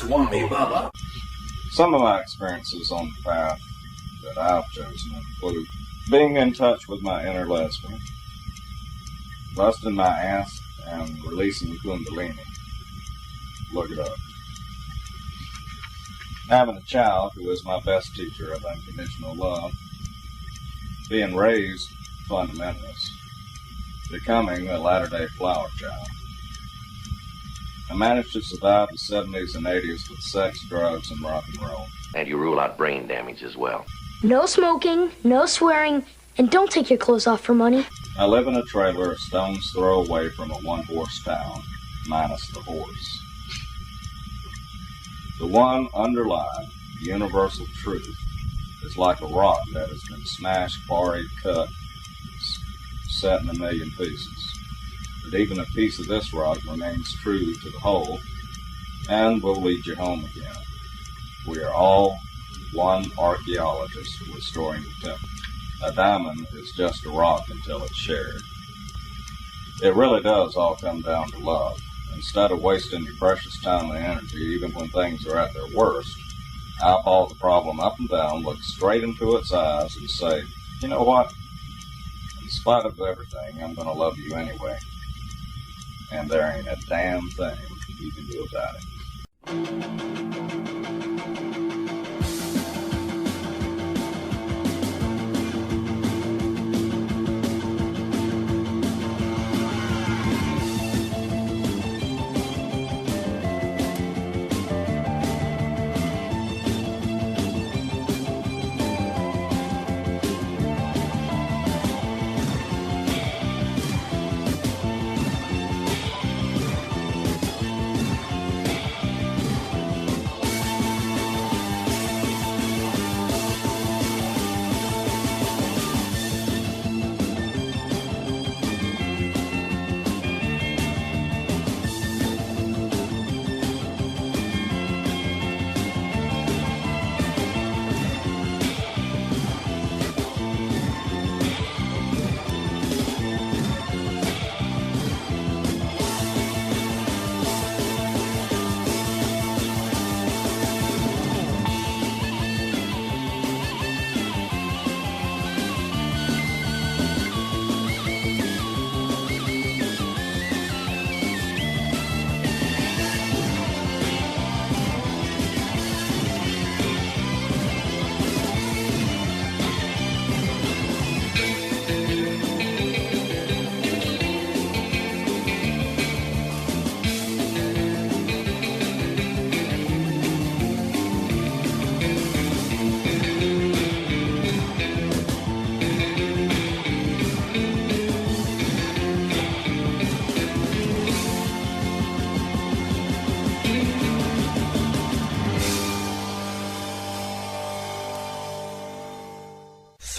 Swami Bubba. Some of my experiences on the path that I've chosen include being in touch with my inner lesbian, busting my ass, and releasing Kundalini. Look it up. Having a child who is my best teacher of unconditional love, being raised fundamentalist, becoming a latter-day flower child. I managed to survive the 70s and 80s with sex, drugs, and rock and roll. And you rule out brain damage as well. No smoking, no swearing, and don't take your clothes off for money. I live in a trailer a stone's throw away from a one-horse town, minus the horse. The one underlying universal truth is like a rock that has been smashed, quarried, cut, set in a million pieces. But even a piece of this rock remains true to the whole and will lead you home again. We are all one archaeologist restoring the temple. A diamond is just a rock until it's shared. It really does all come down to love. Instead of wasting your precious time and energy, even when things are at their worst, eyeball the problem up and down, look straight into its eyes, and say, you know what? In spite of everything, I'm going to love you anyway. And there ain't a damn thing you can do about it.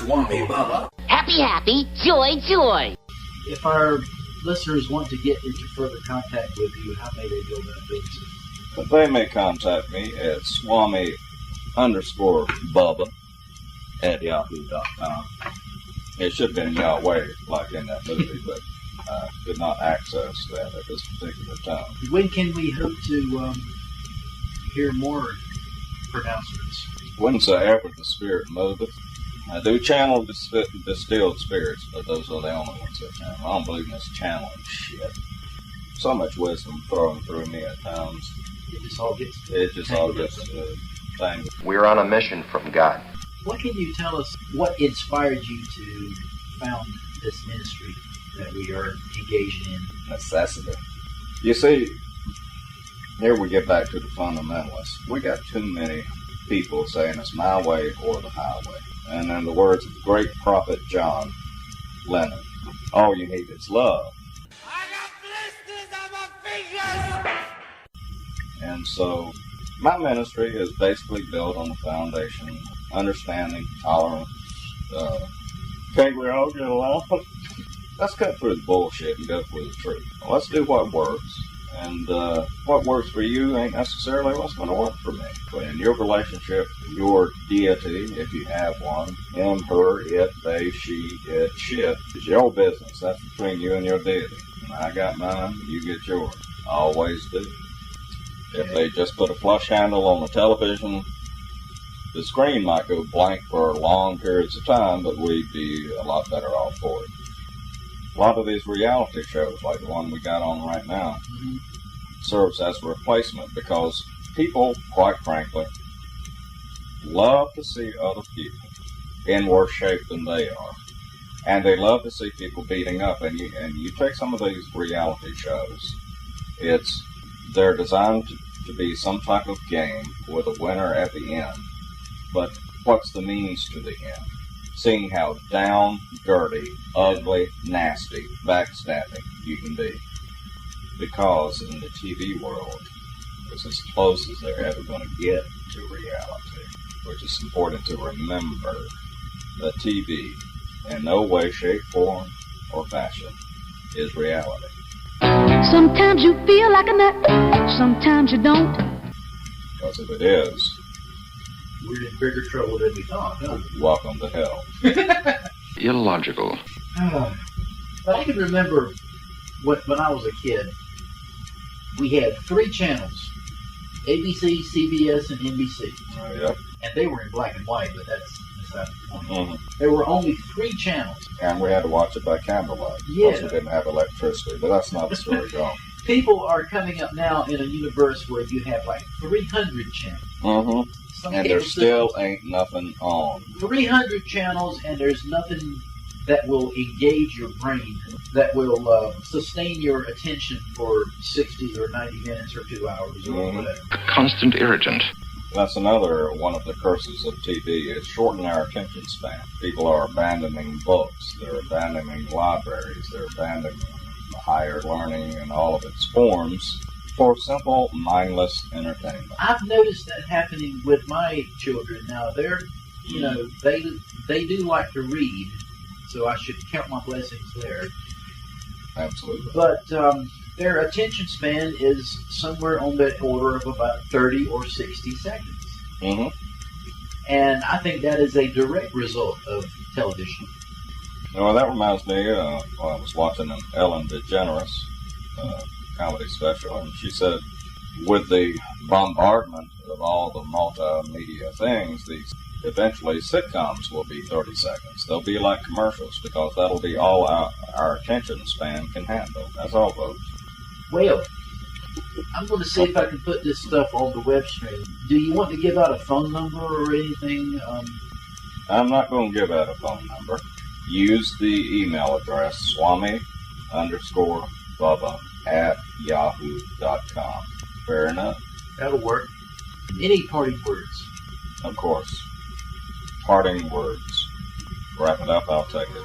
Swami Bubba. Happy, happy, joy, joy. If our listeners want to get into further contact with you, how may they go about doing so? But they may contact me at Swami_Bubba at yahoo.com. It should have been Yahweh, like in that movie, but I could not access that at this particular time. When can we hope to hear more pronouncements? Whensoever the Spirit moveth. I do channel distilled spirits, but those are the only ones that channel. I don't believe in this channeling shit. So much wisdom throwing through me at times. It just all gets tangled. We're on a mission from God. What can you tell us, what inspired you to found this ministry that we are engaged in? Necessity. You see, here we get back to the fundamentalists. We got too many people saying it's my way or the highway. And in the words of the great prophet John Lennon, all you need is love. I got blisters on my fingers! And so my ministry is basically built on the foundation of understanding, tolerance. Can't we all get along? Let's cut through the bullshit and go for the truth. Let's do what works. And what works for you ain't necessarily what's going to work for me. But in your relationship, your deity, if you have one, him, her, it, they, she, it, shit, it's your business. That's between you and your deity. And I got mine, you get yours. I always do. If they just put a flush handle on the television, the screen might go blank for long periods of time, but we'd be a lot better off for it. A lot of these reality shows, like the one we got on right now, serves as a replacement because people, quite frankly, love to see other people in worse shape than they are. And they love to see people beating up. And you take some of these reality shows, they're designed to be some type of game with a winner at the end. But what's the means to the end? Seeing how down, dirty, ugly, nasty, backstabbing you can be. Because in the TV world, it's as close as they're ever going to get to reality. Which is important to remember that TV, in no way, shape, form, or fashion, is reality. Sometimes you feel like a nut, sometimes you don't. Because if it is, We're in bigger trouble than we thought, huh? welcome to hell. Illogical. But I can remember when I was a kid, we had 3 channels, ABC, CBS, and NBC. Yep. And they were in black and white, but that's beside the point. Mm-hmm. There were only 3 channels. And we had to watch it by candlelight. Yeah. Because we didn't have electricity. But that's not the story going. People are coming up now in a universe where you have like 300 channels. Mm-hmm. Some And there cable still systems, ain't nothing on. 300 channels, and there's nothing that will engage your brain, that will sustain your attention for 60 or 90 minutes or 2 hours or whatever. A constant irritant. That's another one of the curses of TV. It's shortening our attention span. People are abandoning books. They're abandoning libraries. They're abandoning higher learning in all of its forms for simple, mindless entertainment. I've noticed that happening with my children now. They're, they do like to read, so I should count my blessings there. Absolutely. But their attention span is somewhere on the order of about 30 or 60 seconds. Mm-hmm. And I think that is a direct result of television. Well, that reminds me, I was watching an Ellen DeGeneres comedy special, and she said, with the bombardment of all the multimedia things, these eventually sitcoms will be 30 seconds. They'll be like commercials because that'll be all our attention span can handle. That's all, folks. Well, I'm going to see if I can put this stuff on the web stream. Do you want to give out a phone number or anything? I'm not going to give out a phone number. Use the email address swami_Bubba at yahoo.com. Fair enough? That'll work. Any parting words? Of course. Parting words. Wrap it up, I'll take it.